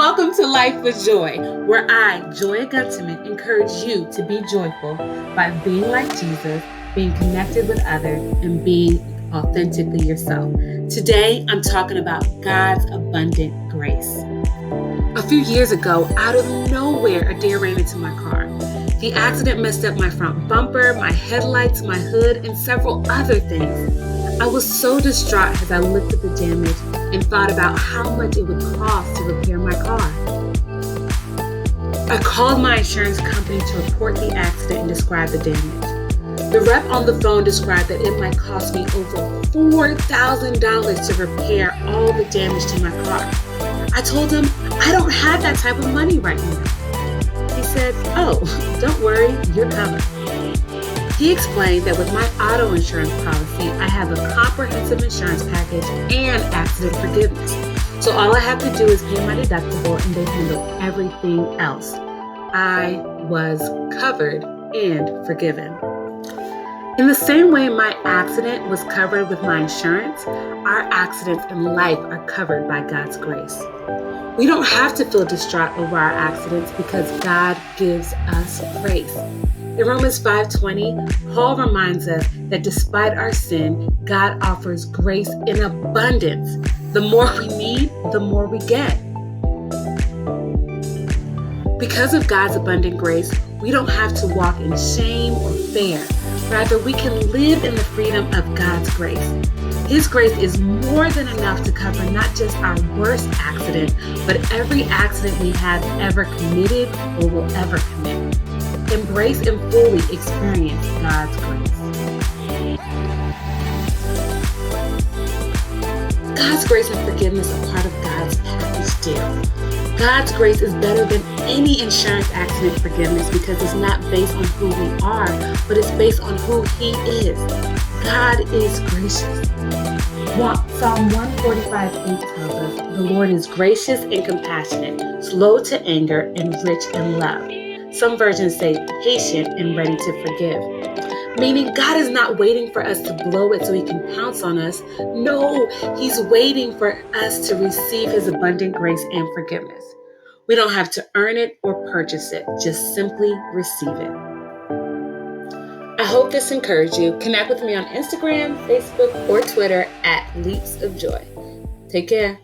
Welcome to Life with Joy, where I, Joy Gunterman, encourage you to be joyful by being like Jesus, being connected with others, and being authentically yourself. Today, I'm talking about God's abundant grace. A few years ago, out of nowhere, a deer ran into my car. The accident messed up my front bumper, my headlights, my hood, and several other things. I was so distraught as I looked at the damage and thought about how much it would cost to repair my car. I called my insurance company to report the accident and describe the damage. The rep on the phone described that it might cost me over $4,000 to repair all the damage to my car. I told him I don't have that type of money right now. He said, "Oh, don't worry, you're covered." He explained that with my auto insurance policy, I have a comprehensive insurance package and accident forgiveness. So all I have to do is pay my deductible and they handle everything else. I was covered and forgiven. In the same way my accident was covered with my insurance, our accidents in life are covered by God's grace. We don't have to feel distraught over our accidents because God gives us grace. In Romans 5:20, Paul reminds us that despite our sin, God offers grace in abundance. The more we need, the more we get. Because of God's abundant grace, we don't have to walk in shame or fear. Rather, we can live in the freedom of God's grace. His grace is more than enough to cover not just our worst accident, but every accident we have ever committed or will ever commit. Embrace and fully experience God's grace. God's grace and forgiveness are part of God's package deal. God's grace is better than any insurance accident forgiveness because it's not based on who we are, but it's based on who He is. God is gracious. Psalm 145:8 tells us, "The Lord is gracious and compassionate, slow to anger and rich in love." Some versions say patient and ready to forgive. Meaning God is not waiting for us to blow it so He can pounce on us. No, He's waiting for us to receive His abundant grace and forgiveness. We don't have to earn it or purchase it, just simply receive it. I hope this encouraged you. Connect with me on Instagram, Facebook, or Twitter at Leaps of Joy. Take care.